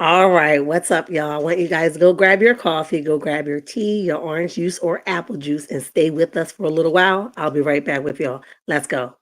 All right, what's up, y'all? I want you guys to go grab your coffee, go grab your tea, your orange juice, or apple juice, and stay with us for a little while. I'll be right back with y'all. Let's go.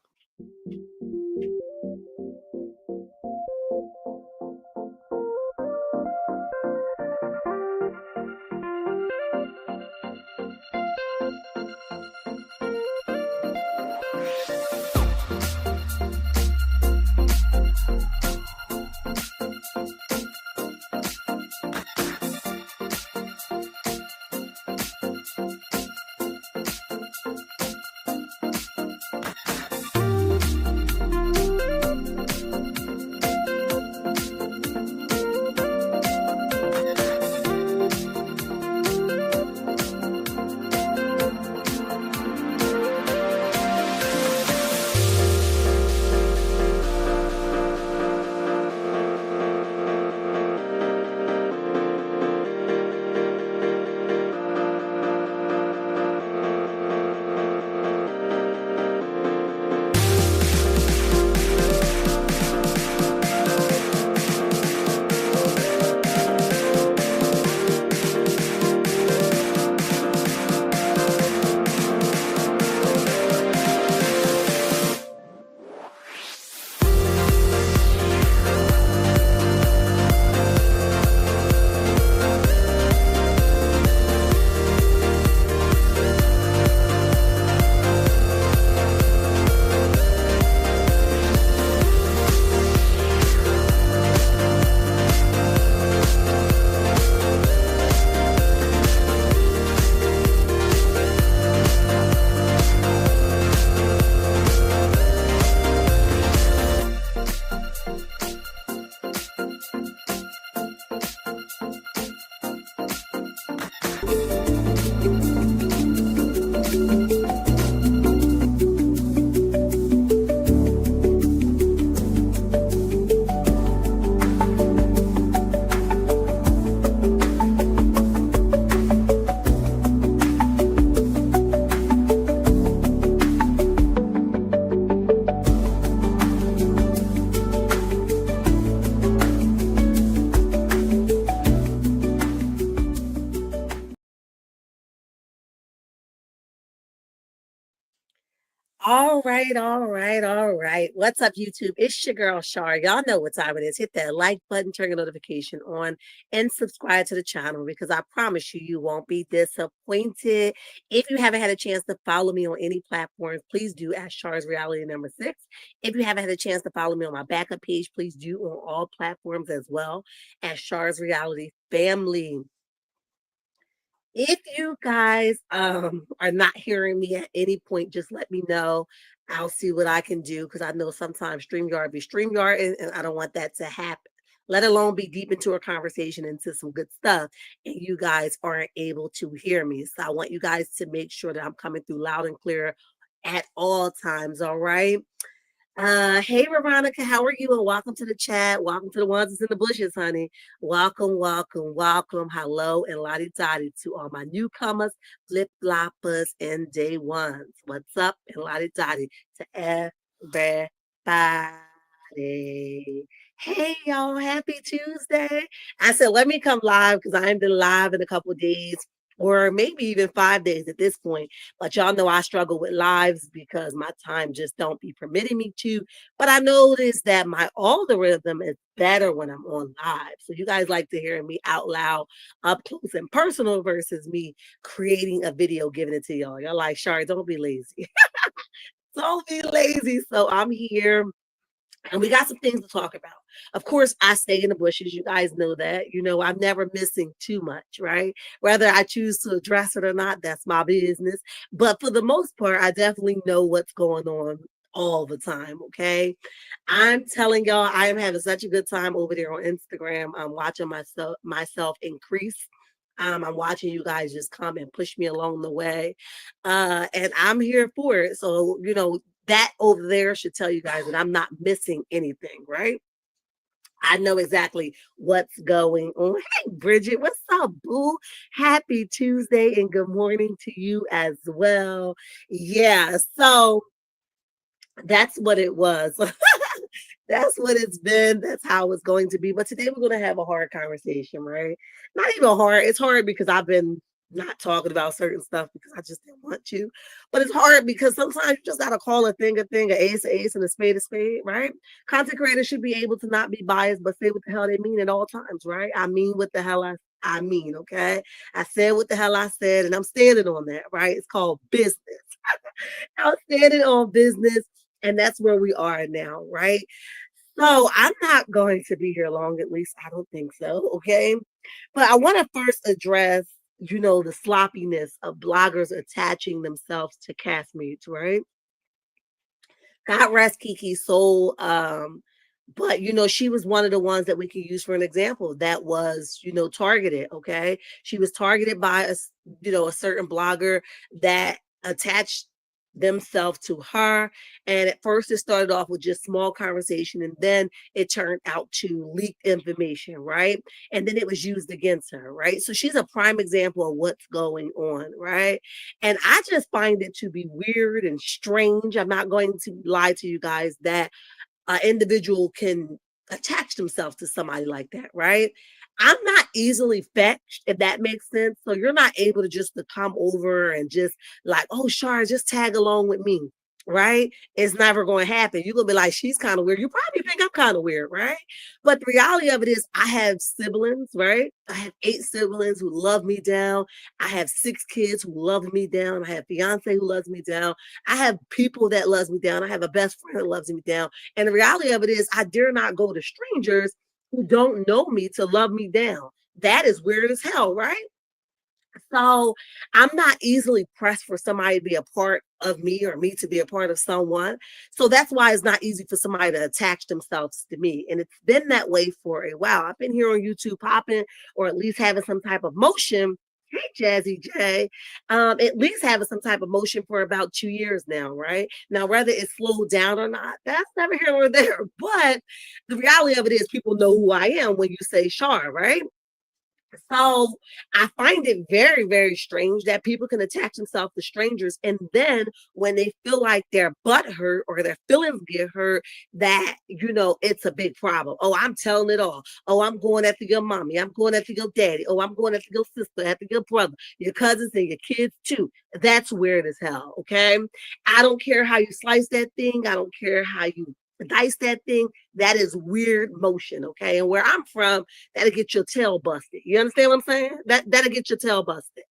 All right. What's up, YouTube? It's your girl Shar. Y'all know what time it is. Hit that like button, turn your notification on, and subscribe to the channel because I promise you, you won't be disappointed. If you haven't had a chance to follow me on any platforms, please do at Shar's Reality number 6. If you haven't had a chance to follow me on my backup page, please do on all platforms as well at Shar's Reality Family. If you guys are not hearing me at any point, just let me know. I'll see what I can do because I know sometimes StreamYard be StreamYard, and I don't want that to happen. Let alone be deep into a conversation into some good stuff, and you guys aren't able to hear me. So I want you guys to make sure that I'm coming through loud and clear at all times. All right. Hey Veronica, how are you? And welcome to the chat. Welcome to the ones that's in the bushes, honey. Welcome. Hello and lottie dottie to all my newcomers, flip floppers, and day ones. What's up? And lottie dottie to everybody. Hey y'all, happy Tuesday. I said, let me come live because I ain't been live in a couple of days or maybe even 5 days at this point. But y'all know I struggle with lives because my time just don't be permitting me to. But I noticed that my algorithm is better when I'm on live. So you guys like to hear me out loud, up close and personal versus me creating a video, giving it to y'all. Y'all like, Shari, don't be lazy. Don't be lazy. So I'm here and we got some things to talk about. Of course, I stay in the bushes. You guys know that. You know, I'm never missing too much, right? Whether I choose to address it or not, that's my business. But for the most part, I definitely know what's going on all the time. Okay. I'm telling y'all, I am having such a good time over there on Instagram. I'm watching myself increase. I'm watching you guys just come and push me along the way. And I'm here for it. So, you know, that over there should tell you guys that I'm not missing anything, right? I know exactly what's going on. Hey, Bridget, what's up, boo? Happy Tuesday and good morning to you as well. Yeah, so that's what it was. That's what it's been. That's how it's going to be. But today we're going to have a hard conversation, right? Not even hard. It's hard because I've been not talking about certain stuff because I just didn't want to. But it's hard because sometimes you just got to call a thing, an ace, and a spade, right? Content creators should be able to not be biased, but say what the hell they mean at all times, right? I mean what the hell I mean, okay? I said what the hell I said, and I'm standing on that, right? It's called business. I'm standing on business, and that's where we are now, right? So I'm not going to be here long, at least I don't think so. Okay. But I want to first address, the sloppiness of bloggers attaching themselves to castmates, right? God rest Kiki's soul. But she was one of the ones that we could use for an example that was, targeted. Okay. She was targeted by a certain blogger that attached themselves to her. And at first it started off with just small conversation, and then it turned out to leaked information, right? And then it was used against her, right? So she's a prime example of what's going on, right? And I just find it to be weird and strange. I'm not going to lie to you guys that an individual can attach themselves to somebody like that, right? I'm not easily fetched, if that makes sense. So you're not able to just to come over and just like, oh, Shar, just tag along with me, right? It's never going to happen. You're going to be like, she's kind of weird. You probably think I'm kind of weird, right? But the reality of it is I have siblings, right? I have 8 siblings who love me down. I have 6 kids who love me down. I have fiance who loves me down. I have people that loves me down. I have a best friend that loves me down. And the reality of it is I dare not go to strangers who don't know me to love me down. That is weird as hell, right? So I'm not easily pressed for somebody to be a part of me or me to be a part of someone. So that's why it's not easy for somebody to attach themselves to me. And it's been that way for a while. I've been here on YouTube popping or at least having some type of motion. Hey, Jazzy J. At least having some type of motion for about 2 years now, right? Now, whether it's slowed down or not, that's never here or there. But the reality of it is people know who I am when you say Shar, right? So I find it very, very strange that people can attach themselves to strangers. And then when they feel like their butt hurt or their feelings get hurt, that, it's a big problem. Oh, I'm telling it all. Oh, I'm going after your mommy. I'm going after your daddy. Oh, I'm going after your sister, after your brother, your cousins, and your kids too. That's weird as hell. Okay. I don't care how you slice that thing. I don't care how you dice that thing. That is weird motion. Okay. And where I'm from, that'll get your tail busted. You understand what I'm saying? That'll get your tail busted.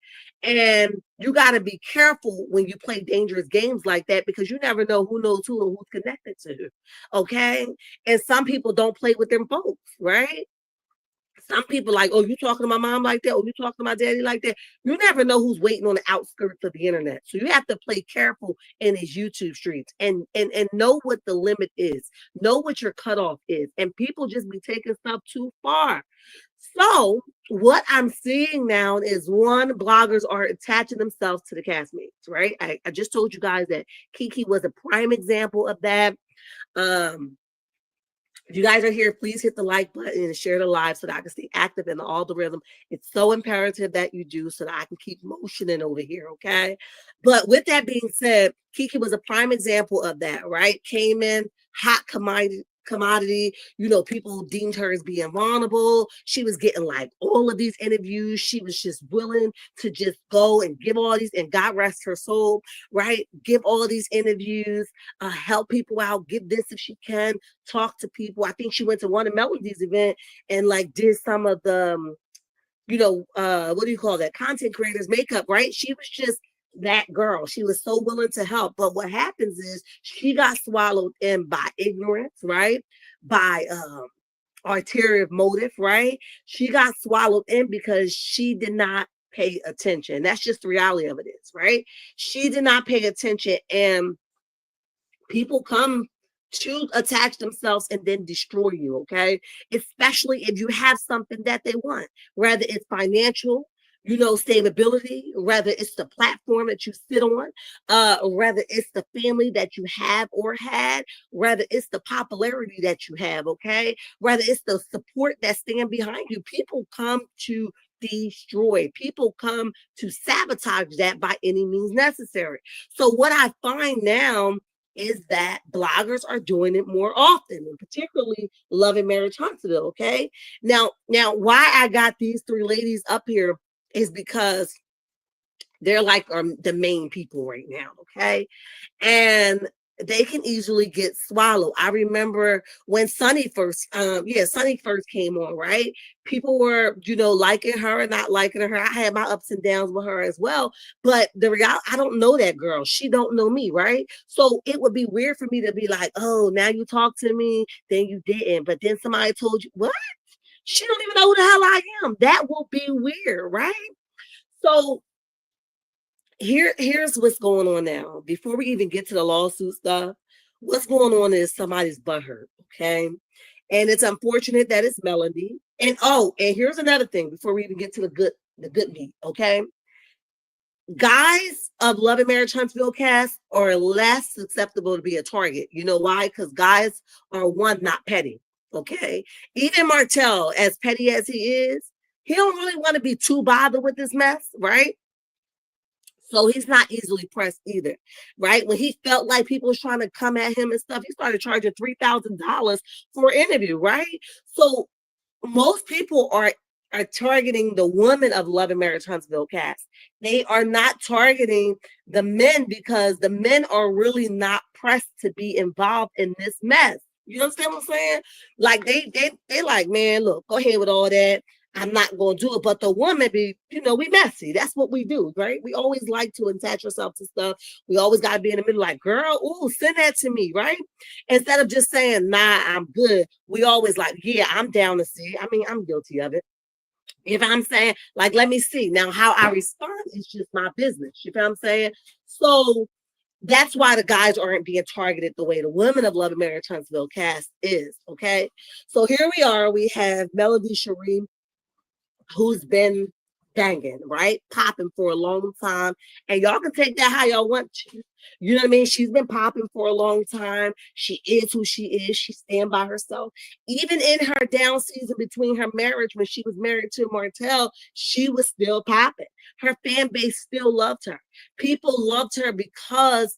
And you got to be careful when you play dangerous games like that because you never know who knows who and who's connected to who. Okay. And some people don't play with them folks, right? Some people like, oh, you talking to my mom like that? Oh, you talking to my daddy like that? You never know who's waiting on the outskirts of the internet. So you have to play careful in these YouTube streets and know what the limit is, know what your cutoff is. And people just be taking stuff too far. So what I'm seeing now is bloggers are attaching themselves to the castmates, right? I just told you guys that Kiki was a prime example of that. If you guys are here, please hit the like button and share the live so that I can stay active in the algorithm. It's so imperative that you do so that I can keep motioning over here, okay? But with that being said, Kiki was a prime example of that, right? Came in, hot commodity, people deemed her as being vulnerable. She was getting like all of these interviews. She was just willing to just go and give all these, and God rest her soul, right? Give all these interviews, help people out, give this if she can, talk to people. I think she went to one of Melody's event and like did some of the what do you call that? Content creators makeup, right? She was just that girl. She was so willing to help. But what happens is she got swallowed in by ignorance, right? By ulterior motive, right? She got swallowed in because she did not pay attention. That's just the reality of it is, right? She did not pay attention, and people come to attach themselves and then destroy you, okay? Especially if you have something that they want, whether it's financial, stability, whether it's the platform that you sit on, whether it's the family that you have or had, whether it's the popularity that you have, okay? Whether it's the support that stand behind you. People come to destroy. People come to sabotage that by any means necessary. So what I find now is that bloggers are doing it more often, and particularly Love and Marriage Huntsville. Okay. Now, why I got these three ladies up here is because they're like the main people right now. Okay. And they can easily get swallowed. I remember when Sunny first came on, right? People were, liking her and not liking her. I had my ups and downs with her as well. But the reality, I don't know that girl. She don't know me, right? So it would be weird for me to be like, oh, now you talk to me, then you didn't. But then somebody told you, what? She don't even know who the hell I am. That will be weird, right? So here's what's going on now. Before we even get to the lawsuit stuff, what's going on is somebody's butthurt, okay? And it's unfortunate that it's Melody. And here's another thing before we even get to the good meat, okay? Guys of Love and Marriage Huntsville cast are less susceptible to be a target. You know why? Because guys are not petty, okay? Even Martell, as petty as he is, he don't really want to be too bothered with this mess, right? So he's not easily pressed either, right? When he felt like people was trying to come at him and stuff, he started charging $3,000 for an interview, right? So most people are targeting the women of Love and Marriage Huntsville cast. They are not targeting the men because the men are really not pressed to be involved in this mess. You understand what I'm saying? Like they like, man, look, go ahead with all that. I'm not going to do it. But the woman we messy. That's what we do, right? We always like to attach ourselves to stuff. We always got to be in the middle like, girl, ooh, send that to me, right? Instead of just saying, nah, I'm good. We always like, yeah, I'm down to see. I mean, I'm guilty of it. If I'm saying, like, let me see. Now, how I respond is just my business. You feel what I'm saying? So that's why the guys aren't being targeted the way the women of Love and Marriage Huntsville cast is, okay? So here we are. We have Melody Sheree, who's been banging, right? Popping for a long time. And y'all can take that how y'all want to. You know what I mean? She's been popping for a long time. She is who she is. She stand by herself. Even in her down season between her marriage, when she was married to Martell, she was still popping. Her fan base still loved her. People loved her because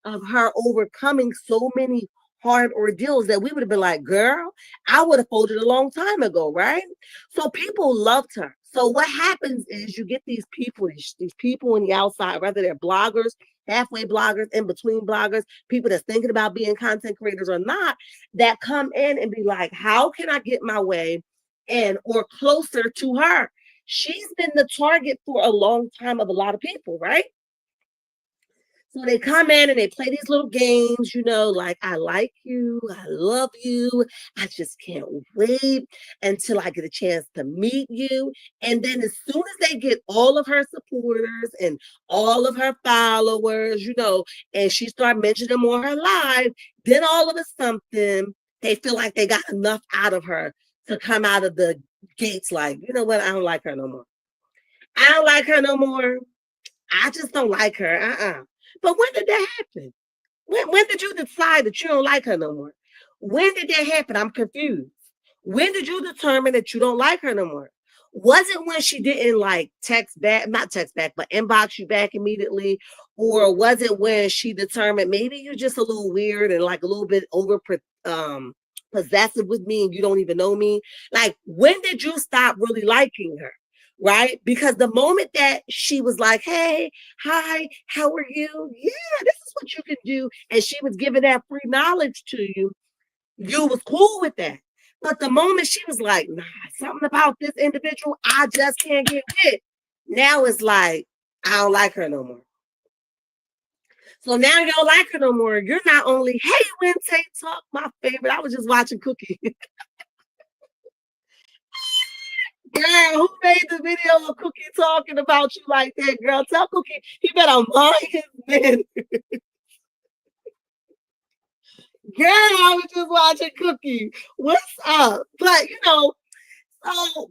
of her overcoming so many hard ordeals that we would have been like, girl, I would have folded a long time ago, right? So people loved her. So what happens is you get these people on the outside, whether they're bloggers, halfway bloggers, in between bloggers, people that's thinking about being content creators or not, that come in and be like, how can I get my way in or closer to her? She's been the target for a long time of a lot of people, right? So they come in and they play these little games, like I like you, I love you, I just can't wait until I get a chance to meet you. And then as soon as they get all of her supporters and all of her followers, and she start mentioning them on her live, then all of a sudden they feel like they got enough out of her to come out of the gates like, you know what, I don't like her no more. I don't like her no more. I just don't like her. But when did that happen? When did you decide that you don't like her no more? When did that happen? I'm confused. When did you determine that you don't like her no more? Was it when she didn't like not text back, but inbox you back immediately? Or was it when she determined maybe you're just a little weird and like a little bit possessive with me and you don't even know me? Like, when did you stop really liking her? Right? Because the moment that she was like, hey, hi, how are you? Yeah, this is what you can do. And she was giving that free knowledge to you. You was cool with that. But the moment she was like, nah, something about this individual, I just can't get with. Now it's like, I don't like her no more. So now you don't like her no more. You're not only, hey, Wednesday Talk, my favorite. I was just watching Cookie. Girl, who made the video of Cookie talking about you like that, girl? Tell Cookie he better mind his business. Girl, I was just watching Cookie. What's up? But so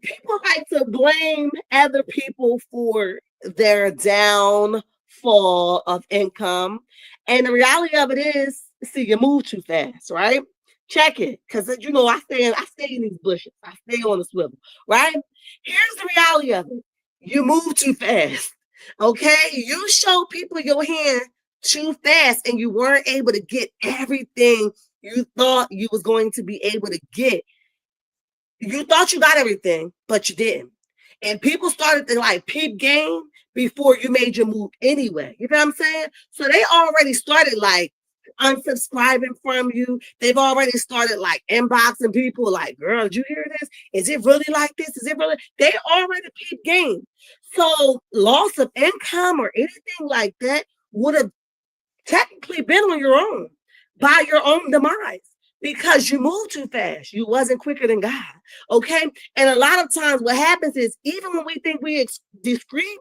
people like to blame other people for their downfall of income. And the reality of it is, see, you move too fast, right? Check it. Because I stay in these bushes. I stay on the swivel, right? Here's the reality of it. You move too fast. Okay? You show people your hand too fast and you weren't able to get everything you thought you was going to be able to get. You thought you got everything, but you didn't. And people started to like peep game before you made your move anyway. You know what I'm saying? So they already started like unsubscribing from you. They've already started like inboxing people like, girl, did you hear this? Is it really like this? Is it really? They already peep game. So loss of income or anything like that would have technically been on your own by your own demise because you moved too fast. You wasn't quicker than God. Okay. And a lot of times what happens is even when we think we discreet,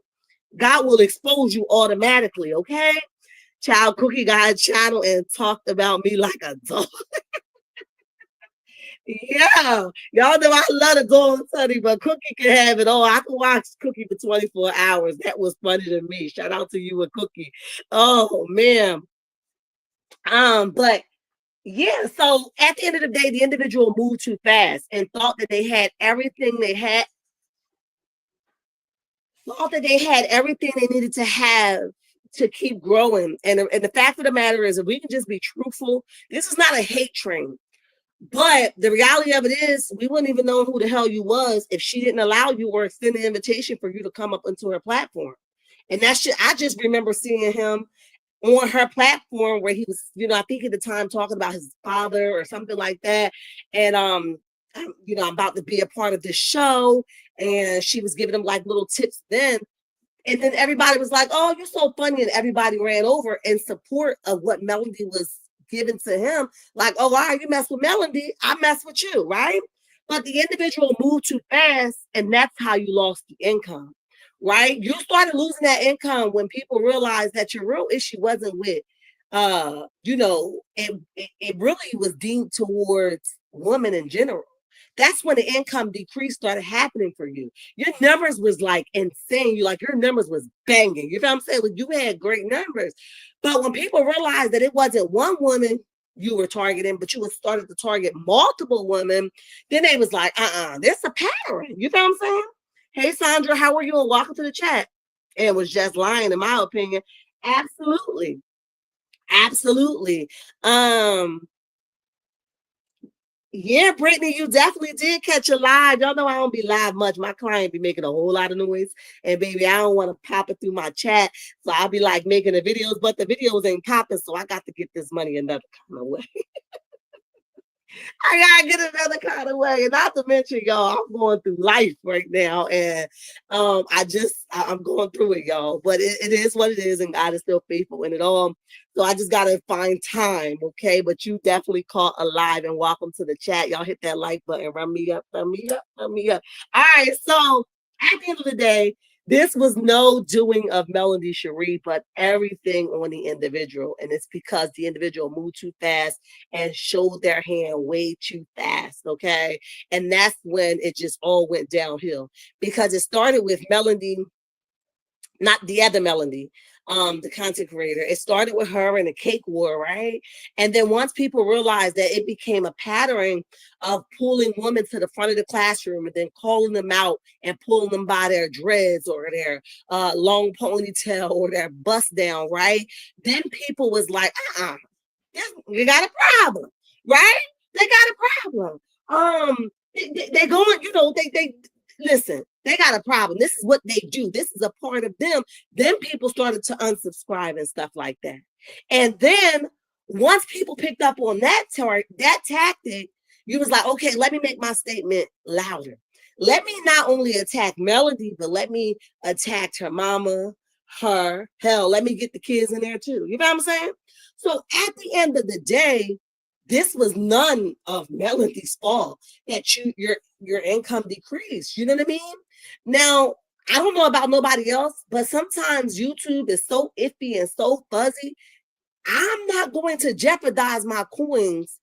God will expose you automatically. Okay. Child Cookie got a channel and talked about me like a dog. Yeah, y'all know I love to go on Sunday, but Cookie can have it all. I can watch Cookie for 24 hours. That was funny to me. Shout out to you and Cookie. Oh man. But yeah, so at the end of the day, the individual moved too fast and thought that they had everything they needed to have to keep growing. And the fact of the matter is, if we can just be truthful, this is not a hate train. But the reality of it is, we wouldn't even know who the hell you was if she didn't allow you or extend an invitation for you to come up into her platform. And that's just, I just remember seeing him on her platform where he was, I think at the time talking about his father or something like that. And I'm about to be a part of this show. And she was giving him like little tips then. And then everybody was like, oh, you're so funny. And everybody ran over in support of what Melody was giving to him. Like, oh, all right, you mess with Melody, I mess with you, right? But the individual moved too fast, and that's how you lost the income. Right? You started losing that income when people realized that your real issue wasn't with, it really was deemed towards women in general. That's when the income decrease started happening for you. Your numbers was like insane. Your numbers was banging. You know what I'm saying? Like you had great numbers. But when people realized that it wasn't one woman you were targeting, but you started to target multiple women, then they was like, there's a pattern. You know what I'm saying? Hey, Sandra, how are you? And welcome to the chat. And was just lying, in my opinion. Absolutely. Absolutely. Yeah, Brittany, you definitely did catch a live. Y'all know I don't be live much. My client be making a whole lot of noise. And baby, I don't want to pop it through my chat. So I'll be like making the videos, but the videos ain't popping. So I got to get this money another kind of way. I gotta get another kind of way. And not to mention, y'all, I'm going through life right now. And I'm going through it, y'all. But it is what it is, and God is still faithful in it all. So I just gotta find time, okay? But you definitely caught alive and welcome to the chat. Y'all hit that like button, run me up, run me up, run me up. All right, so at the end of the day, this was no doing of Melody Cherie, but everything on the individual. And it's because the individual moved too fast and showed their hand way too fast. Okay. And that's when it just all went downhill because it started with Melody, not the other Melody, the content creator. It started with her in the cake war, right? And then once people realized that it became a pattern of pulling women to the front of the classroom and then calling them out and pulling them by their dreads or their long ponytail or their bust down, right? Then people was like, you got a problem, right? They got a problem. They going, they listen, they got a problem. This is what they do. This is a part of them. Then people started to unsubscribe and stuff like that. And then once people picked up on that tactic, you was like, okay, let me make my statement louder. Let me not only attack Melody, but let me attack her mama, let me get the kids in there too. You know what I'm saying? So at the end of the day, this was none of Melody's fault that your income decreased. You know what I mean? Now, I don't know about nobody else, but sometimes YouTube is so iffy and so fuzzy. I'm not going to jeopardize my coins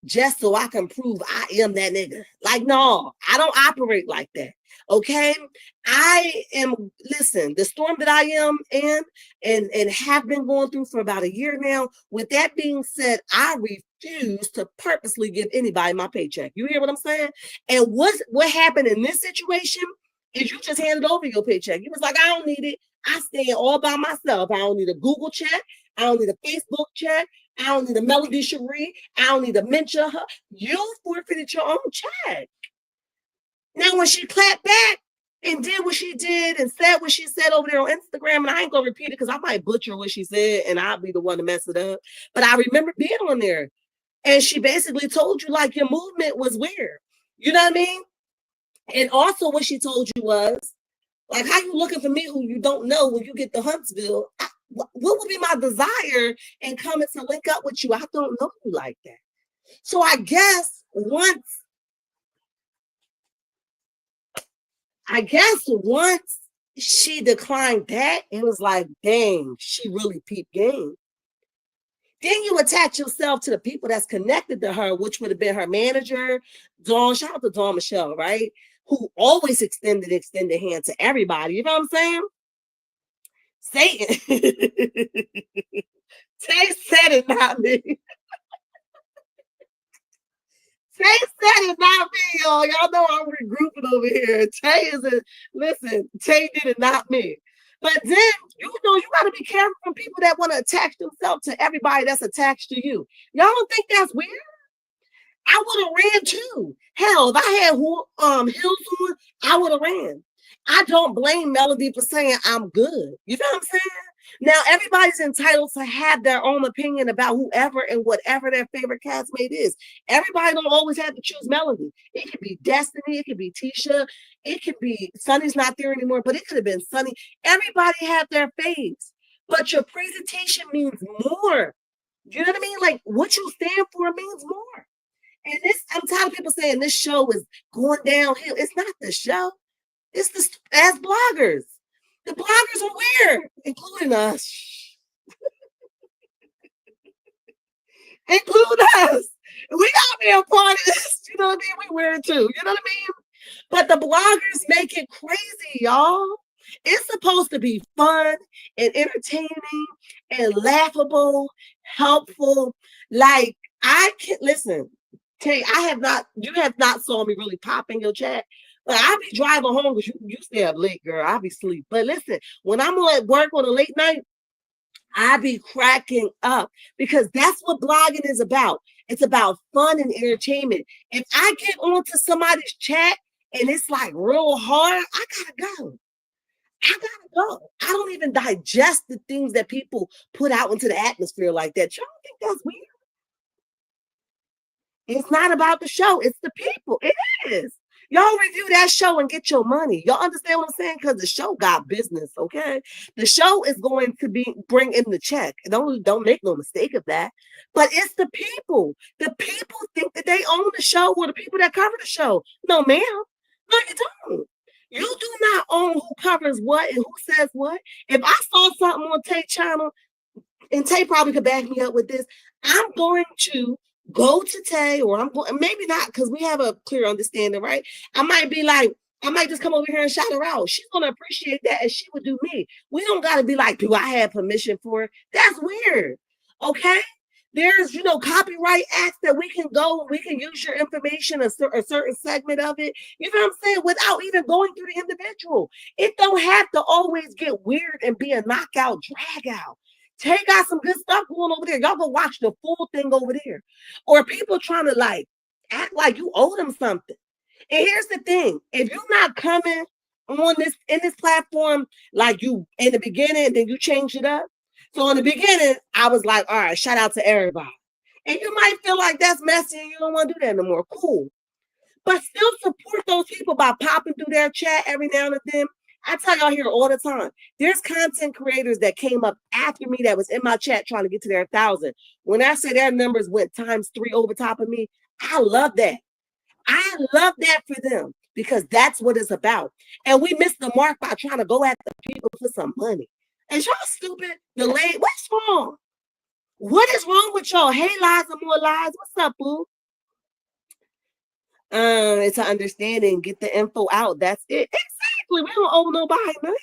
just so I can prove I am that nigga. Like, no, I don't operate like that. Okay. The storm that I am in and have been going through for about a year now. With that being said, I refuse to purposely give anybody my paycheck. You hear what I'm saying? And what happened in this situation is you just handed over your paycheck. You was like, I don't need it. I stay all by myself. I don't need a Google check. I don't need a Facebook check. I don't need a Melody Cherie. I don't need a mention her. You forfeited your own check. Now, when she clapped back and did what she did and said what she said over there on Instagram, and I ain't gonna repeat it because I might butcher what she said and I'll be the one to mess it up. But I remember being on there, and she basically told you like your movement was weird. You know what I mean? And also, what she told you was like, how you looking for me who you don't know when you get to Huntsville? What would be my desire and coming to link up with you? I don't know you like that. So I guess once she declined that, it was like, dang, she really peeped game. Then you attach yourself to the people that's connected to her, which would have been her manager, Dawn. Shout out to Dawn Michelle, right? Who always extended hand to everybody. You know what I'm saying? Satan. Tay said it, not me. Tay said it, not me, y'all. Y'all know I'm regrouping over here. Tay Tay did it, not me. But then, you got to be careful from people that want to attach themselves to everybody that's attached to you. Y'all don't think that's weird? I would have ran too. Hell, if I had heels on, I would have ran. I don't blame Melody for saying I'm good. You know what I'm saying? Now, everybody's entitled to have their own opinion about whoever and whatever their favorite castmate is. Everybody don't always have to choose Melody. It could be Destiny. It could be Tisha. It could be Sunny's not there anymore, but it could have been Sunny. Everybody have their faves, but your presentation means more. You know what I mean? Like what you stand for means more. And I'm tired of people saying this show is going downhill. It's not the show. It's the as bloggers. The bloggers are weird, including us. Include us. We got to be a part of this. You know what I mean? We weird too. You know what I mean? But the bloggers make it crazy, y'all. It's supposed to be fun and entertaining and laughable, helpful. Like I can listen. Tay, you have not saw me really pop in your chat, but I be driving home because you stay up late, girl. I be asleep. But listen, when I'm at work on a late night, I be cracking up because that's what blogging is about. It's about fun and entertainment. If I get onto somebody's chat and it's like real hard, I gotta go. I don't even digest the things that people put out into the atmosphere like that. Y'all think that's weird? It's not about the show. It's the people. It is. Y'all review that show and get your money. Y'all understand what I'm saying? Because the show got business, okay? The show is going to bring in the check. Don't make no mistake of that. But it's the people. The people think that they own the show or the people that cover the show. No, ma'am. No, you don't. You do not own who covers what and who says what. If I saw something on Tay channel, and Tay probably could back me up with this, I'm going to go to Tay, or I'm going, maybe not, because we have a clear understanding, right? I might just come over here and shout her out. She's gonna appreciate that as she would do me. We don't gotta be like, do I have permission for it? That's weird. Okay. There's copyright acts that we can use your information, a certain segment of it. You know what I'm saying? Without even going through the individual. It don't have to always get weird and be a knockout, drag out. Tay got some good stuff going over there. Y'all go watch the full thing over there. Or people trying to like act like you owe them something. And here's the thing: if you're not coming on in this platform like you in the beginning, then you change it up. So in the beginning, I was like, all right, shout out to everybody. And you might feel like that's messy and you don't want to do that no more. Cool. But still support those people by popping through their chat every now and then. I tell y'all here all the time, there's content creators that came up after me that was in my chat trying to get to their 1,000. When I say their numbers went times 3 over top of me, I love that. I love that for them because that's what it's about. And we missed the mark by trying to go after people for some money. And y'all stupid, delayed. What's wrong? What is wrong with y'all? Hey, lies and more lies. What's up, boo? It's an understanding. Get the info out. That's it. Exactly. We don't owe nobody nothing.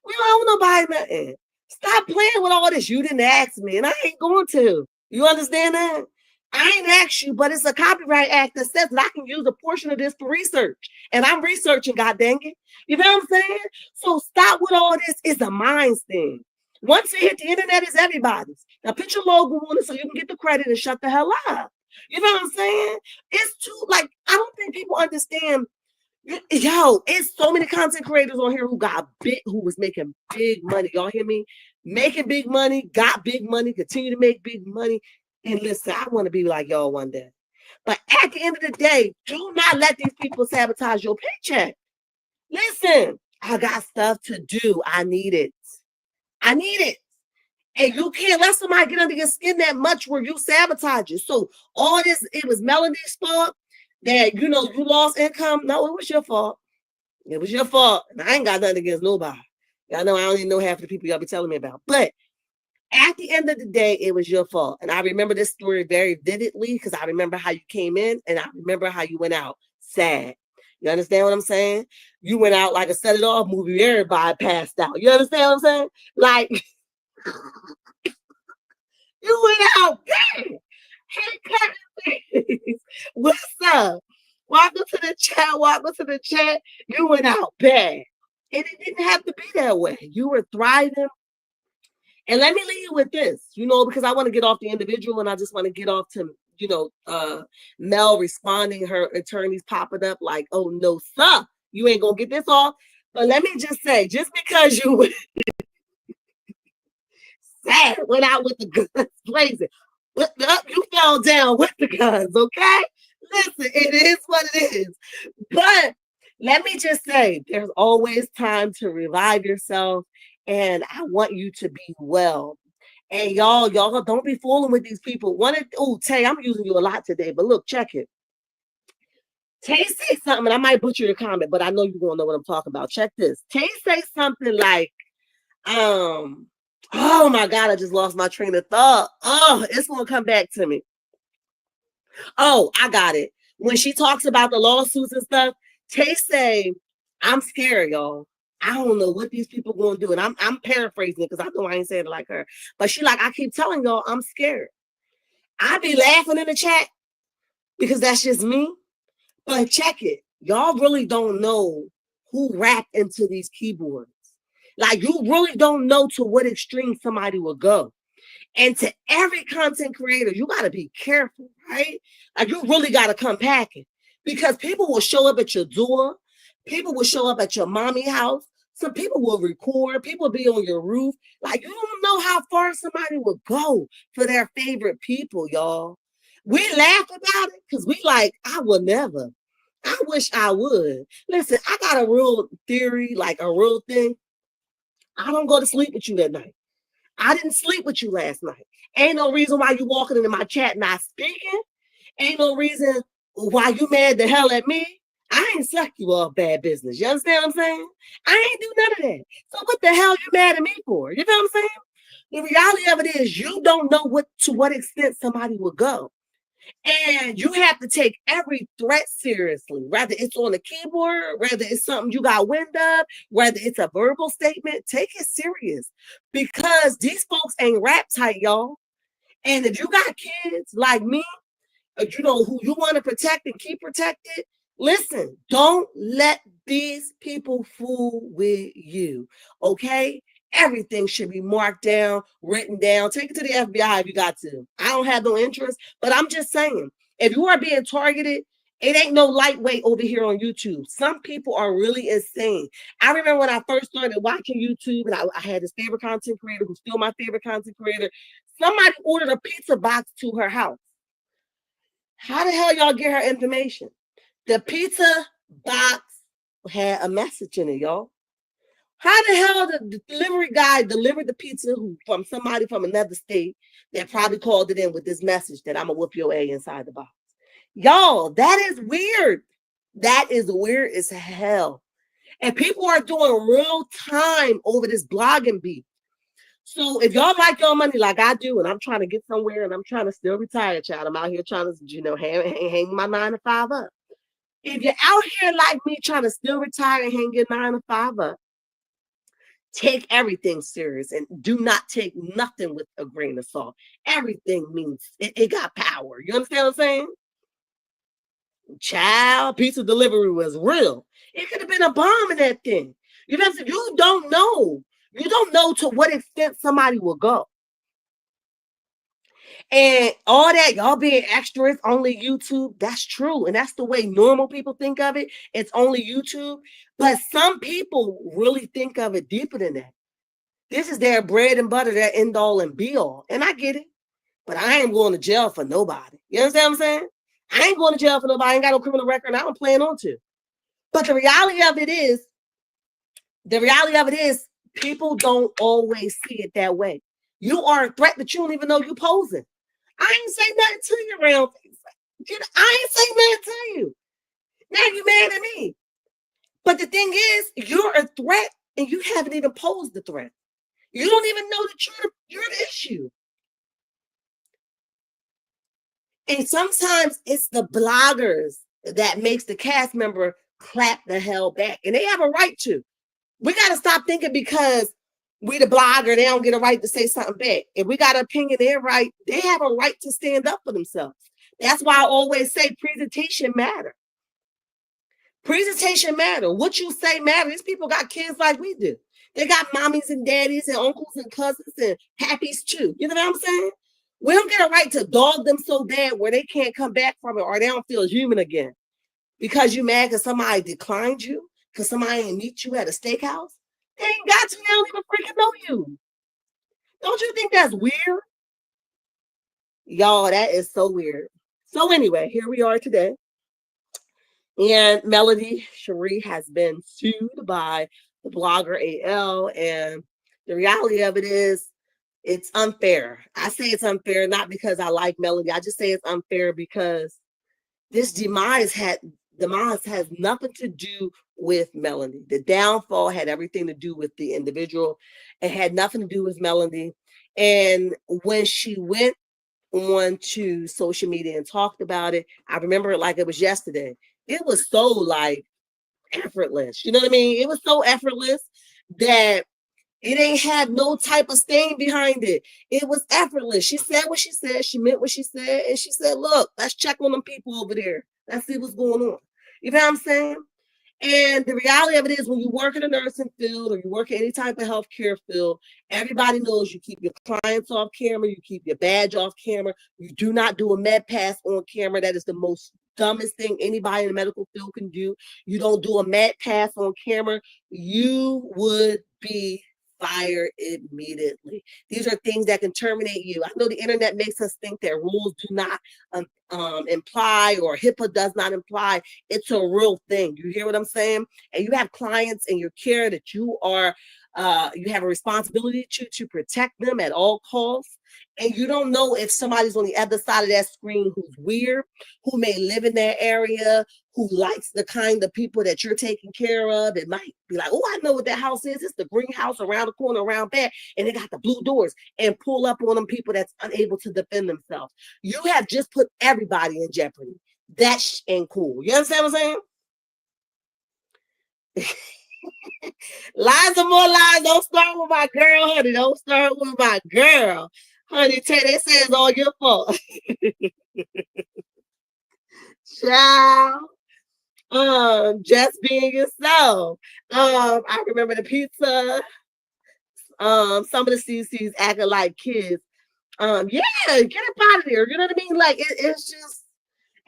We don't owe nobody nothing. Stop playing with all this. You didn't ask me, and I ain't going to. You understand that? I ain't asked you, but it's a copyright act that says that I can use a portion of this for research. And I'm researching, god dang it. You know what I'm saying? So stop with all this. It's a minds thing. Once it hit the internet, it's everybody's. Now put your logo on it so you can get the credit and shut the hell up. You know what I'm saying? It's too, like, I don't think people understand. Yo, it's so many content creators on here who was making big money. Y'all hear me? Making big money, got big money, continue to make big money. And listen, I want to be like y'all one day. But at the end of the day, do not let these people sabotage your paycheck. Listen, I got stuff to do. I need it. I need it. And you can't let somebody get under your skin that much where you sabotage it. So all this, it was Melanie's fault that, you lost income. No, it was your fault. It was your fault. And I ain't got nothing against nobody. Y'all know I don't even know half the people y'all be telling me about. But at the end of the day, it was your fault. And I remember this story very vividly because I remember how you came in and I remember how you went out sad. You understand what I'm saying? You went out like a set it off movie. Everybody passed out. You understand what I'm saying? Like, you went out. Hey, Kevin, what's up? Welcome to the chat. Welcome to the chat. You went out bad. And it didn't have to be that way. You were thriving. And let me leave you with this, because I want to get off the individual and I just want to get off to, Mel responding, her attorneys popping up like, oh, no, sir, you ain't going to get this off. But let me just say, just because you went out with the guns blazing, you fell down with the guns, okay? Listen, it is what it is. But let me just say, there's always time to revive yourself. And I want you to be well. And y'all don't be fooling with these people. Tay, I'm using you a lot today, but look, check it. Tay say something, and I might butcher your comment, but I know you're gonna know what I'm talking about. Check this. Tay say something like, oh my God, I just lost my train of thought. Oh, it's gonna come back to me. Oh, I got it. When she talks about the lawsuits and stuff, Tay say, I'm scared, y'all. I don't know what these people gonna do. And I'm paraphrasing it because I know I ain't saying it like her. But she like, I keep telling y'all I'm scared. I be laughing in the chat because that's just me. But check it. Y'all really don't know who rapped into these keyboards. Like, you really don't know to what extreme somebody will go. And to every content creator, you got to be careful, right? Like, you really got to come packing because people will show up at your door. People will show up at your mommy house. Some people will record. People will be on your roof. Like, you don't know how far somebody will go for their favorite people, y'all. We laugh about it because we like, I will never. I wish I would. Listen, I got a real theory, like a real thing. I don't go to sleep with you at night. I didn't sleep with you last night. Ain't no reason why you walking into my chat not speaking. Ain't no reason why you mad the hell at me. I ain't suck you off bad business. You understand what I'm saying? I ain't do none of that. So what the hell you mad at me for? You know what I'm saying? The reality of it is you don't know to what extent somebody will go. And you have to take every threat seriously, whether it's on the keyboard, whether it's something you got wind of, whether it's a verbal statement, take it serious because these folks ain't rap tight, y'all. And if you got kids like me, who you want to protect and keep protected, listen, don't let these people fool with you, okay? Everything should be marked down, written down. Take it to the FBI if you got to. I don't have no interest, but I'm just saying, if you are being targeted, it ain't no lightweight over here on YouTube. Some people are really insane. I remember when I first started watching YouTube and I had this favorite content creator who's still my favorite content creator. Somebody ordered a pizza box to her house. How the hell y'all get her information? The pizza box had a message in it, y'all. How the hell the delivery guy delivered the pizza from somebody from another state that probably called it in with this message that I'm gonna whoop your A inside the box? Y'all, that is weird. That is weird as hell. And people are doing real time over this blogging beef. So if y'all like your money like I do, and I'm trying to get somewhere and I'm trying to still retire, child, I'm out here trying to, hang my 9 to 5 up. If you're out here like me trying to still retire and hang your 9 to 5 up, Take everything serious and do not take nothing with a grain of salt. Everything means it got power. You understand what I'm saying? Child, pizza delivery was real. It could have been a bomb in that thing. You know, you don't know. You don't know to what extent somebody will go. And all that, y'all being extras, only YouTube, that's true. And that's the way normal people think of it. It's only YouTube. But some people really think of it deeper than that. This is their bread and butter, their end all and be all. And I get it. But I ain't going to jail for nobody. You understand what I'm saying? I ain't going to jail for nobody. I ain't got no criminal record. And I don't plan on to. But the reality of it is, people don't always see it that way. You are a threat that you don't even know you're posing. I ain't say nothing to you around. I ain't say nothing to you. Now you mad at me. But the thing is, you're a threat and you haven't even posed the threat. You don't even know that you're the issue. And sometimes it's the bloggers that makes the cast member clap the hell back. And they have a right to. We got to stop thinking because we the blogger, they don't get a right to say something back. If we got an opinion, they're right. They have a right to stand up for themselves. That's why I always say presentation matter. Presentation matter. What you say matter. These people got kids like we do. They got mommies and daddies and uncles and cousins and pappies too. You know what I'm saying? We don't get a right to dog them so bad where they can't come back from it or they don't feel human again. Because you mad because somebody declined you, because somebody didn't meet you at a steakhouse. They ain't got you. They don't even freaking know you. Don't you think that's weird? Y'all, that is so weird. So anyway, here we are today. And Melody Cherie has been sued by the blogger AL. And the reality of it is, it's unfair. I say it's unfair, not because I like Melody. I just say it's unfair because this demise has nothing to do with Melody. The downfall had everything to do with the individual. It had nothing to do with Melody. And when she went on to social media and talked about it, I remember it like it was yesterday. It was so like effortless. You know what I mean? It was so effortless that it ain't had no type of stain behind it. It was effortless. She said what she said. She meant what she said. And she said, look, let's check on them people over there. Let's see what's going on. You know what I'm saying? And the reality of it is when you work in a nursing field or you work in any type of healthcare field, everybody knows you keep your clients off camera. You keep your badge off camera. You do not do a med pass on camera. That is the most dumbest thing anybody in the medical field can do. You don't do a med pass on camera. You would be fired immediately. These are things that can terminate you. I know the internet makes us think that rules do not imply or HIPAA does not imply. It's a real thing. You hear what I'm saying? And you have clients in your care that you are you have a responsibility to protect them at all costs. And you don't know if somebody's on the other side of that screen who's weird, who may live in that area, who likes the kind of people that you're taking care of. It might be like, oh, I know what that house is. It's the greenhouse around the corner, around back, and they got the blue doors, and pull up on them people that's unable to defend themselves. You have just put everybody in jeopardy. That ain't cool. You understand what I'm saying? Lies are more lies. Don't start with my girl, honey. Don't start with my girl. Honey, they say it's all your fault. Child. Just being yourself. I remember the pizza. Some of the CCs acting like kids. Yeah, get up out of there. You know what I mean? Like it's just,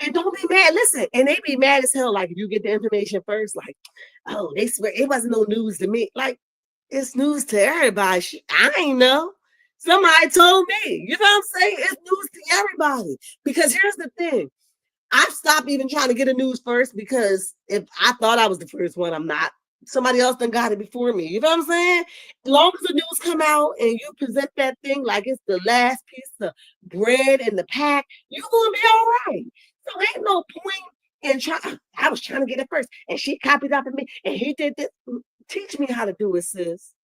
and don't be mad. Listen, and they be mad as hell. Like if you get the information first, like, oh, they swear it wasn't no news to me. Like it's news to everybody. I ain't know. Somebody told me. You know what I'm saying? It's news to everybody. Because here's the thing. I've stopped even trying to get a news first because if I thought I was the first one, I'm not. Somebody else done got it before me. You know what I'm saying? As long as the news come out and you present that thing like it's the last piece of bread in the pack, you're gonna be all right. So ain't no point in trying. I was trying to get it first, and she copied off of me, and he did this. Teach me how to do it, sis.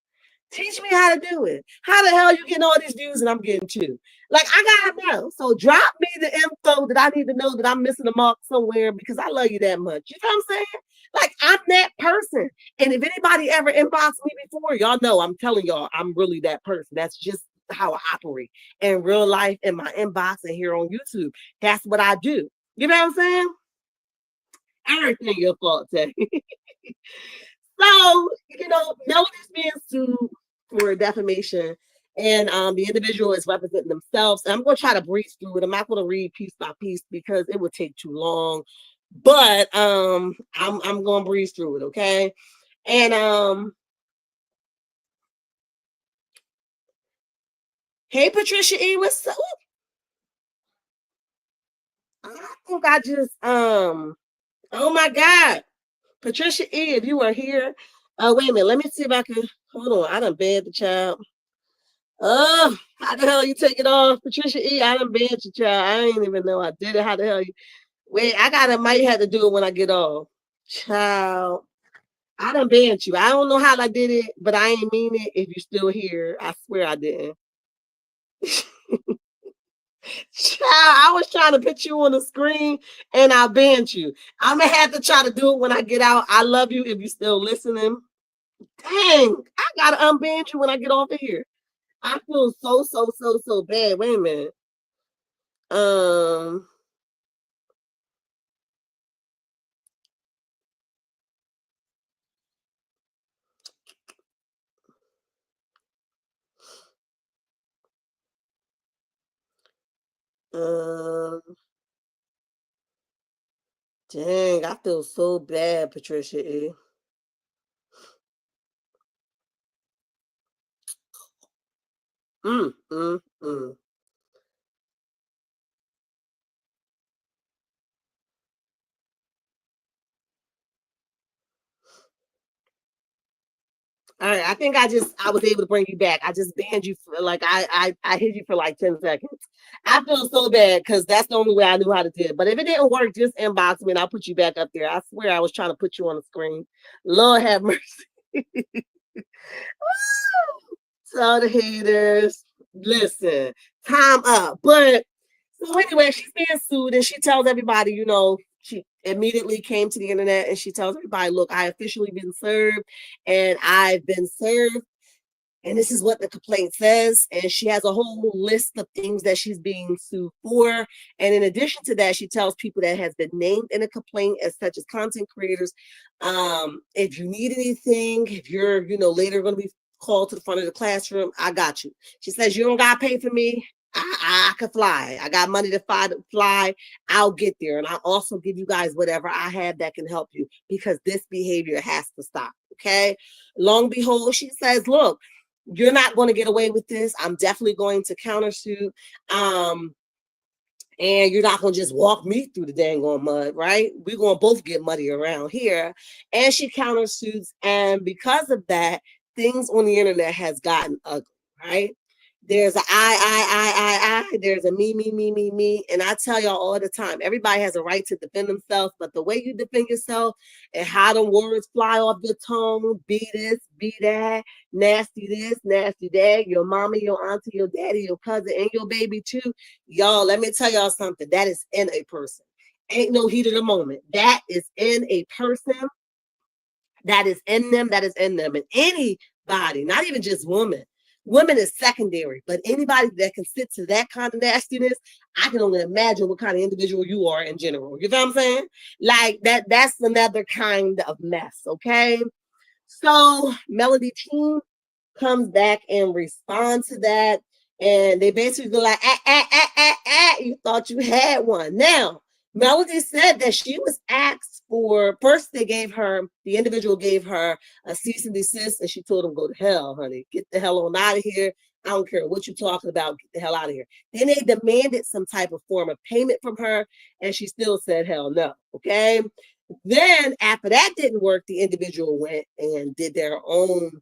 Teach me how to do it. How the hell you getting all these views and I'm getting two? Like, I gotta know. So drop me the info that I need to know that I'm missing the mark somewhere because I love you that much. You know what I'm saying? Like, I'm that person. And if anybody ever inboxed me before, y'all know I'm telling y'all I'm really that person. That's just how I operate in real life, in my inbox, and here on YouTube. That's what I do. You know what I'm saying? Everything your fault, Tay. So, Melody's being sued for defamation, and the individual is representing themselves. And I'm going to try to breeze through it. I'm not going to read piece by piece because it would take too long. But I'm going to breeze through it, okay? And hey, Patricia E, what's up? I think I just oh my God, Patricia E, if you are here, wait a minute, let me see if I can hold on. I done banned the child. Oh, how the hell you take it off? Patricia E, I done banned you, child. I ain't even know I did it. How the hell you wait, might have to do it when I get off. Child. I done banned you. I don't know how I did it, but I ain't mean it. If you're still here, I swear I didn't. Child, I was trying to put you on the screen and I banned you. I'm gonna have to try to do it when I get out. I love you if you're still listening. Dang, I gotta unban you when I get off of here. I feel so bad. Wait a minute. Um, um, dang, I feel so bad, Patricia E. Mm, mm, mm. All right, I think I was able to bring you back. I just banned you for like I hit you for like 10 seconds. I feel so bad because that's the only way I knew how to do it. But if it didn't work, just inbox me and I'll put you back up there. I swear I was trying to put you on the screen. Lord have mercy. So the haters, listen, time up. But so anyway, she's being sued and she tells everybody, she immediately came to the internet and she tells everybody, look, I officially been served and I've been served. And this is what the complaint says. And she has a whole list of things that she's being sued for. And in addition to that, she tells people that has been named in a complaint as such as content creators. If you need anything, if you're, later going to be called to the front of the classroom, I got you. She says, you don't got to pay for me. I can fly. I got money to fly. I'll get there. And I'll also give you guys whatever I have that can help you because this behavior has to stop. Okay. Long behold, she says, look, you're not going to get away with this. I'm definitely going to countersuit. And you're not going to just walk me through the dang on mud, right? We're going to both get muddy around here. And she countersuits. And because of that, things on the internet has gotten ugly, right? There's a I. There's a me. And I tell y'all all the time, everybody has a right to defend themselves, but the way you defend yourself and how the words fly off your tongue, be this, be that, nasty this, nasty that, your mama, your auntie, your daddy, your cousin, and your baby too. Y'all, let me tell y'all something. That is in a person. Ain't no heat of the moment. That is in a person. That is in them. That is in them. And anybody, not even just women. Women is secondary, but anybody that can sit to that kind of nastiness, I can only imagine what kind of individual you are in general. You know what I'm saying? Like that's another kind of mess, okay? So Melody Team comes back and responds to that. And they basically go like, you thought you had one. Now, Melody said that she was asked for, first the individual gave her a cease and desist, and she told him, go to hell, honey. Get the hell on out of here. I don't care what you're talking about. Get the hell out of here. Then they demanded some type of form of payment from her, and she still said, hell no. Okay. Then after that didn't work, the individual went and did their own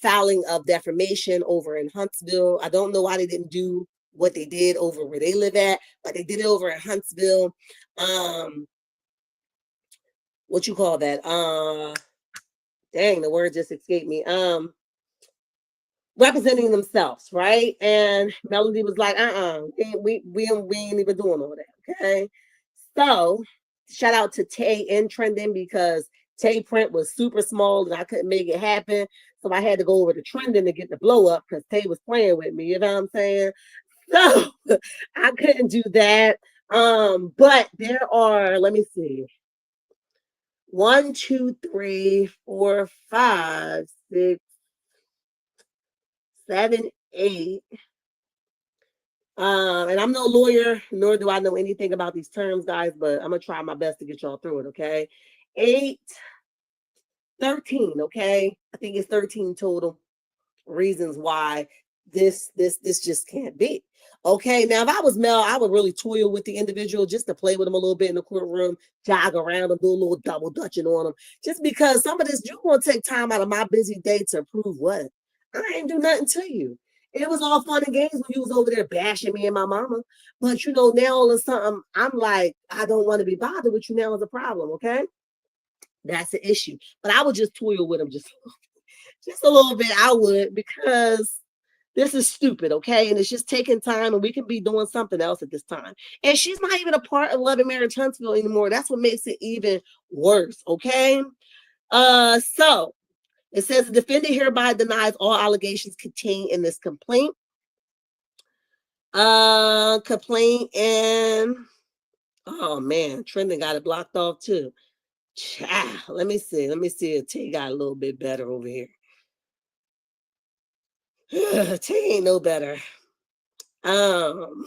filing of defamation over in Huntsville. I don't know why they didn't do what they did over where they live at, but they did it over in Huntsville. What you call that? Dang, the word just escaped me. representing themselves, right? And Melody was like, we ain't even doing all that. Okay. So shout out to Tay in trending because Tay print was super small and I couldn't make it happen. So I had to go over to trending to get the blow up because Tay was playing with me, you know what I'm saying? So I couldn't do that. But there are, let me see, 1, 2, 3, 4, 5, 6, 7, 8. And I'm no lawyer, nor do I know anything about these terms, guys, but I'm gonna try my best to get y'all through it, okay? 8, 13, okay? I think it's 13 total reasons why this just can't be. Okay, now if I was Mel, I would really toil with the individual just to play with him a little bit in the courtroom, jog around him, do a little double dutching on him, just because some of this you gonna take time out of my busy day to prove what? I ain't do nothing to you. It was all fun and games when you was over there bashing me and my mama, but now all of a sudden I'm like, I don't want to be bothered with you now is a problem. Okay, that's the issue. But I would just toil with him just a little bit. I would because this is stupid, okay? And it's just taking time, and we can be doing something else at this time. And she's not even a part of Love and Marriage Huntsville anymore. That's what makes it even worse, okay? So it says the defendant hereby denies all allegations contained in this complaint. Complaint and oh man, Trending got it blocked off too. Let me see if T got a little bit better over here. T ain't no better. Um,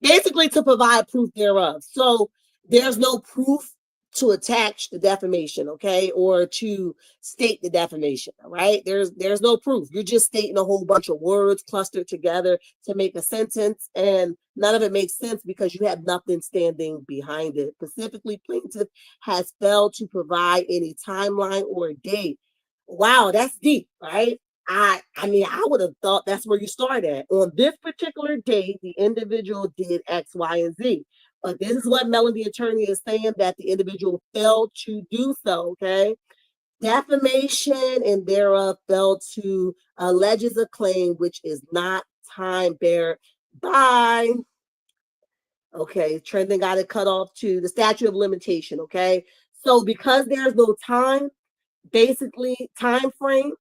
basically to provide proof thereof. So there's no proof to attach the defamation, okay, or to state the defamation, right? There's no proof. You're just stating a whole bunch of words clustered together to make a sentence, and none of it makes sense because you have nothing standing behind it. Specifically, plaintiff has failed to provide any timeline or date. Wow, that's deep, right? I mean, I would have thought that's where you start at. On this particular day, the individual did X, Y, and Z. But this is what Melody attorney is saying that the individual failed to do so. Okay. Defamation and thereof failed to alleges a claim which is not time bear by. Okay, Trending got it cut off to the statute of limitation. Okay. So because there's no time, basically time frame,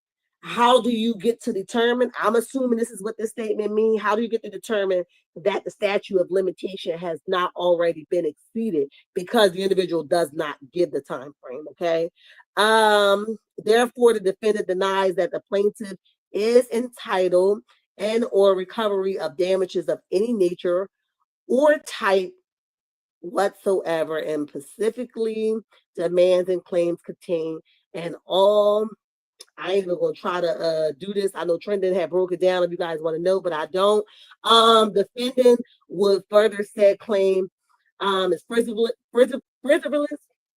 how do you get to determine? I'm assuming this is what this statement means. How do you get to determine that the statute of limitation has not already been exceeded because the individual does not give the time frame? Okay. Therefore the defendant denies that the plaintiff is entitled and or recovery of damages of any nature or type whatsoever, and specifically demands and claims contained and all. I ain't even gonna try to do this. I know Trendon had broke it down if you guys want to know, but I don't. Defendant would further said claim is frivolous.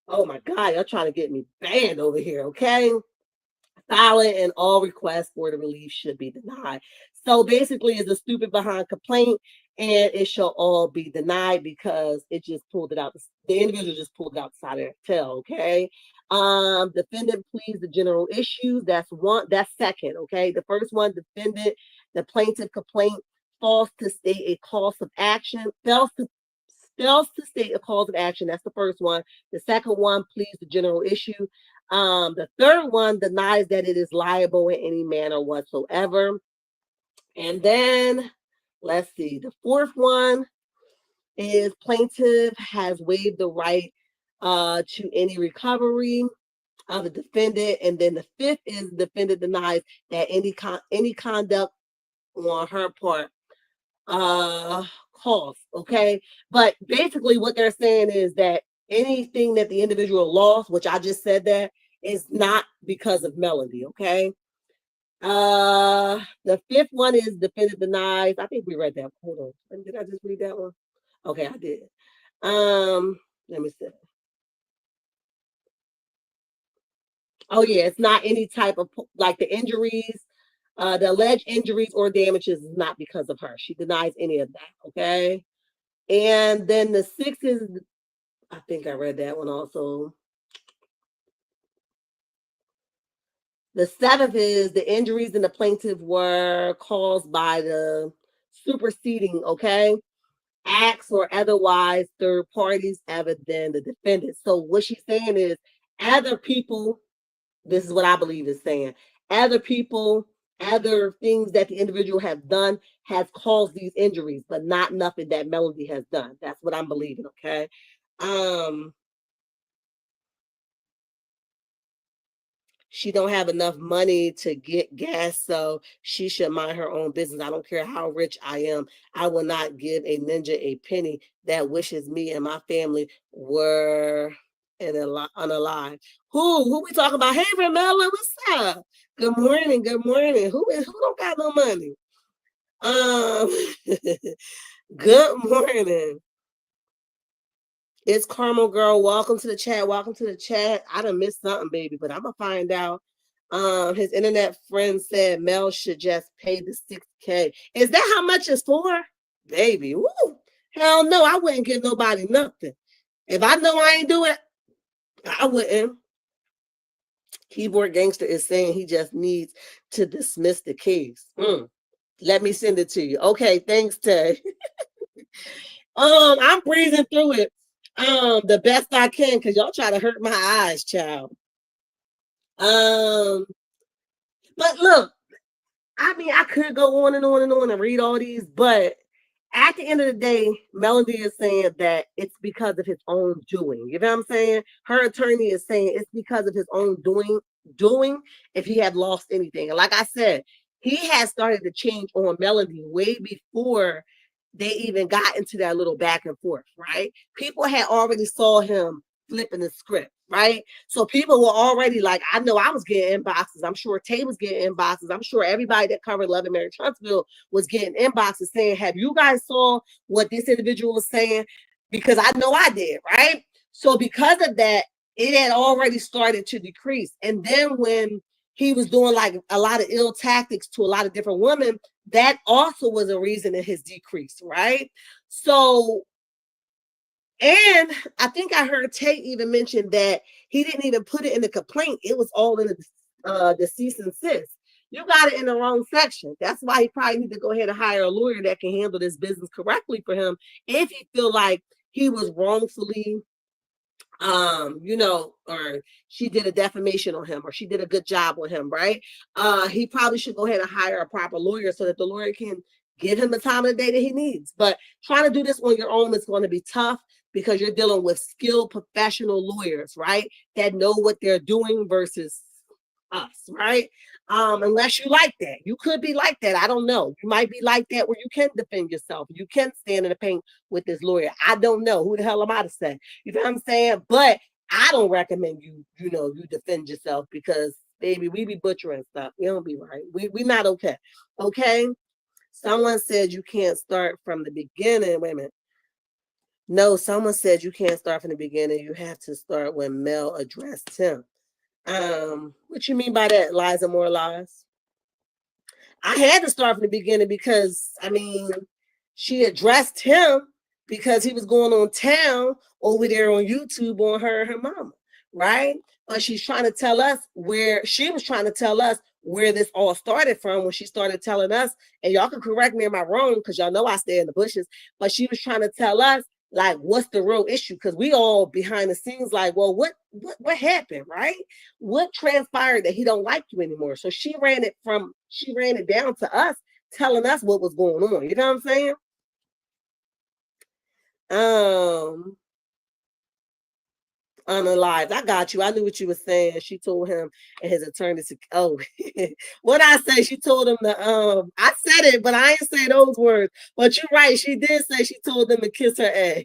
Oh my God, y'all trying to get me banned over here, okay? Silent and all requests for the relief should be denied. So basically, it's a stupid behind complaint, and it shall all be denied because it just pulled it out. The individual just pulled it out the side of their tail. Okay. Defendant pleads the general issues. That's one. That's second. Okay. The first one, defendant, the plaintiff complaint falls to state a cause of action. Fails to state a cause of action. That's the first one. The second one pleads the general issue. The third one denies that it is liable in any manner whatsoever. And then let's see, the fourth one is plaintiff has waived the right to any recovery of the defendant. And then the fifth is the defendant denies that any conduct on her part cost. Okay. But basically what they're saying is that anything that the individual lost, which I just said that, is not because of Melody. Okay. The fifth one is defendant denies. I think we read that. Hold on. Did I just read that one? Okay, I did. Let me see. Oh yeah, it's not any type of like the injuries, the alleged injuries or damages is not because of her. She denies any of that. Okay. And then the sixth is, I think I read that one also. The seventh is the injuries in the plaintiff were caused by the superseding, okay, acts or otherwise third parties other than the defendant. So what she's saying is other people, this is what I believe is saying, other people, other things that the individual has done has caused these injuries, but not nothing that Melody has done. That's what I'm believing, okay? She don't have enough money to get gas, so she should mind her own business. I don't care how rich I am. I will not give a ninja a penny that wishes me and my family were unalive. Who we talking about? Hey, Ramella, what's up? Good morning. Good morning. Who don't got no money? Good morning. It's Carmel Girl. Welcome to the chat. Welcome to the chat. I done missed something, baby, but I'm gonna find out. His internet friend said Mel should just pay the 6K. Is that how much it's for? Baby, woo. Hell no, I wouldn't give nobody nothing. If I know I ain't do it, I wouldn't. Keyboard Gangster is saying he just needs to dismiss the case. Let me send it to you. Okay, thanks, Tay. I'm breezing through it. The best I can, because y'all try to hurt my eyes, child. But look, I mean, I could go on and on and on and read all these, but at the end of the day, Melody is saying that it's because of his own doing. You know what I'm saying? Her attorney is saying it's because of his own doing if he had lost anything. And like I said, he had started to change on Melody way before they even got into that little back and forth, right? People had already saw him flipping the script, right? So people were already like, I know I was getting inboxes. I'm sure Tay was getting inboxes. I'm sure everybody that covered Love and Marriage Huntsville was getting inboxes saying, have you guys saw what this individual was saying? Because I know I did, right? So because of that, it had already started to decrease. And then when he was doing like a lot of ill tactics to a lot of different women, that also was a reason in his decrease, right? So, and I think I heard Tate even mention that he didn't even put it in the complaint. It was all in the cease and desist. You got it in the wrong section. That's why he probably need to go ahead and hire a lawyer that can handle this business correctly for him if he feel like he was wrongfully or she did a defamation on him or she did a good job on him, right? He probably should go ahead and hire a proper lawyer so that the lawyer can give him the time of the day that he needs. But trying to do this on your own is going to be tough because you're dealing with skilled professional lawyers, right? That know what they're doing versus us, right? Unless you like that. You could be like that. I don't know. You might be like that where you can defend yourself. You can stand in the paint with this lawyer. I don't know. Who the hell am I to say? You know what I'm saying? But I don't recommend you defend yourself because baby, we be butchering stuff. We don't be right. We not okay. Okay. Someone said you can't start from the beginning. Wait a minute. No, someone said you can't start from the beginning. You have to start when Mel addressed him. What you mean by that, Liza More Lies? I had to start from the beginning because I mean, she addressed him because he was going on town over there on YouTube on her and her mama, right? But she's trying to tell us where this all started from when she started telling us, and y'all can correct me if I'm wrong because y'all know I stay in the bushes, but she was trying to tell us like what's the real issue because we all behind the scenes like, well, what happened, right? What transpired that he don't like you anymore? So she ran it down to us, telling us what was going on. You know what I'm saying? Unalive. I got you. I knew what you were saying. She told him and his attorney to what I say, she told him to I said it, but I ain't say those words. But you're right, she did say she told them to kiss her ass.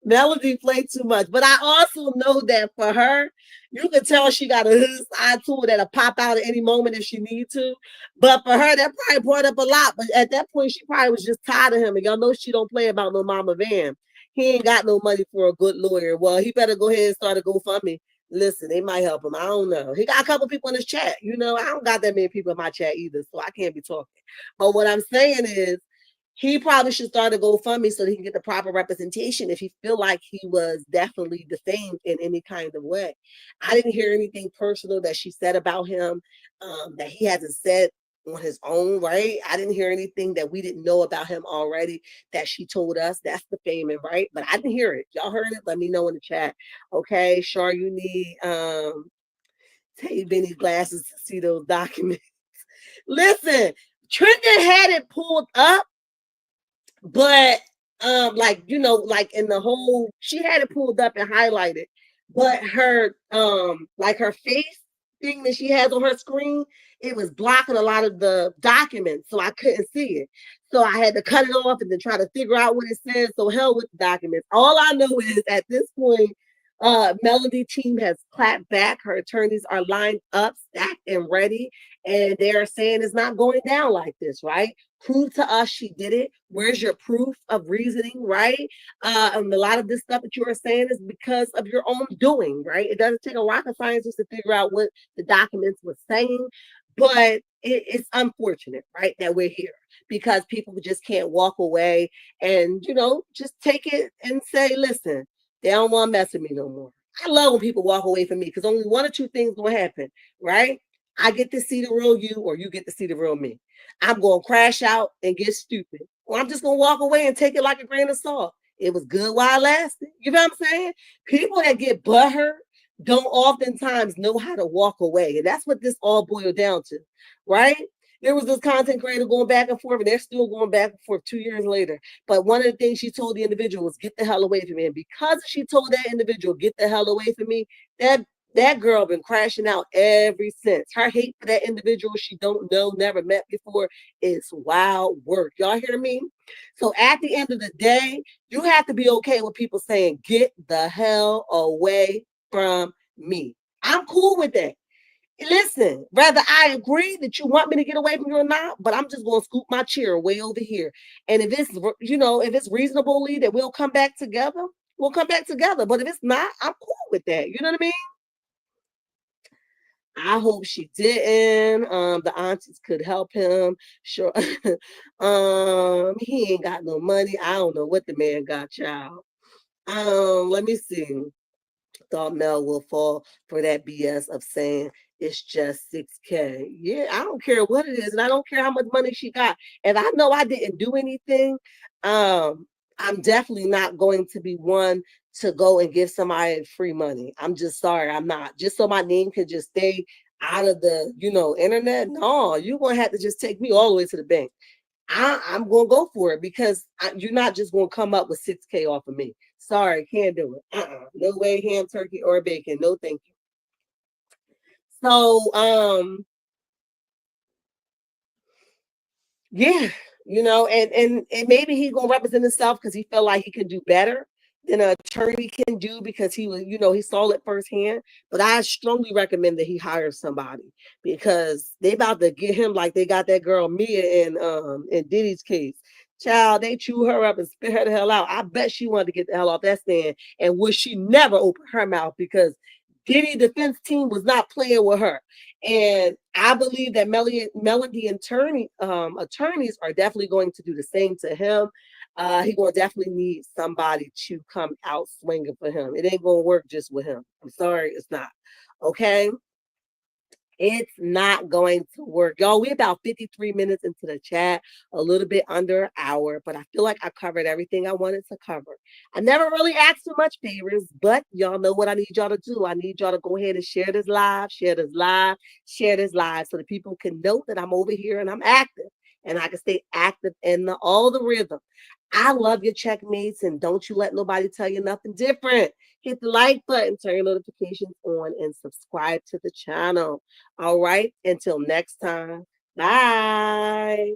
Melody played too much, but I also know that for her, you can tell she got a hood side to her that'll pop out at any moment if she need to. But for her, that probably brought up a lot. But at that point, she probably was just tired of him. And y'all know she don't play about no Mama Van. He ain't got no money for a good lawyer. Well, he better go ahead and start a GoFundMe. Listen, they might help him. I don't know. He got a couple people in his chat. I don't got that many people in my chat either, so I can't be talking. But what I'm saying is, he probably should start a GoFundMe so that he can get the proper representation if he feel like he was definitely defamed in any kind of way. I didn't hear anything personal that she said about him that he hasn't said on his own, right? I didn't hear anything that we didn't know about him already that she told us. That's the faming, right? But I didn't hear it. Y'all heard it? Let me know in the chat. Okay, sure, you need Tay Benny's glasses to see those documents. Listen, Trenton had it pulled up, but like like in the whole, she had it pulled up and highlighted, but her like her face thing that she has on her screen, it was blocking a lot of the documents, so I couldn't see it. So I had to cut it off and then try to figure out what it says. So hell with the documents. All I know is at this point, Melody team has clapped back. Her attorneys are lined up, stacked, and ready. And they're saying it's not going down like this, right? Prove to us she did it. Where's your proof of reasoning, right? And a lot of this stuff that you are saying is because of your own doing, right? It doesn't take a rocket scientist to figure out what the documents were saying, but it's unfortunate, right, that we're here because people just can't walk away and, just take it and say, listen, they don't want to mess with me no more. I love when people walk away from me because only one or two things will happen, right? I get to see the real you or you get to see the real me. I'm going to crash out and get stupid. Or I'm just going to walk away and take it like a grain of salt. It was good while it lasted. You know what I'm saying? People that get butthurt don't oftentimes know how to walk away. And that's what this all boiled down to, right? There was this content creator going back and forth, and they're still going back and forth 2 years later. But one of the things she told the individual was, get the hell away from me. And because she told that individual, get the hell away from me, that girl been crashing out ever since. Her hate for that individual she don't know, never met before, is wild work. Y'all hear me? So at the end of the day, you have to be okay with people saying, get the hell away from me. I'm cool with that. Listen, whether I agree that you want me to get away from you or not, but I'm just going to scoop my chair way over here. And if it's reasonably that we'll come back together, we'll come back together. But if it's not, I'm cool with that. You know what I mean? I hope she didn't. The aunties could help him. Sure. He ain't got no money. I don't know what the man got, child. Let me see. Thought Mel will fall for that BS of saying it's just 6K. Yeah, I don't care what it is, and I don't care how much money she got. If I know I didn't do anything, I'm definitely not going to be one to go and give somebody free money. I'm just sorry, I'm not. Just so my name can just stay out of the, internet. No, you're gonna have to just take me all the way to the bank. I'm gonna go for it because you're not just gonna come up with 6K off of me. Sorry, can't do it. No way, ham, turkey, or bacon. No, thank you. So, yeah, and maybe he's gonna represent himself because he felt like he can do better than an attorney can do because he was, he saw it firsthand. But I strongly recommend that he hires somebody because they about to get him like they got that girl Mia in Diddy's case. Child, they chew her up and spit her the hell out. I bet she wanted to get the hell off that stand and wish she never opened her mouth because Diddy defense team was not playing with her. And I believe that Melody attorneys are definitely going to do the same to him. He will definitely need somebody to come out swinging for him. It ain't gonna work just with him. I'm sorry, it's not. Okay. It's not going to work. Y'all, we about 53 minutes into the chat, a little bit under an hour, but I feel like I covered everything I wanted to cover. I never really asked too much favors, but y'all know what I need y'all to do. I need y'all to go ahead and share this live, share this live, share this live so that people can know that I'm over here and I'm active and I can stay active in all the rhythm. I love your checkmates and don't you let nobody tell you nothing different. Hit the like button, turn your notifications on, and subscribe to the channel. All right. Until next time. Bye.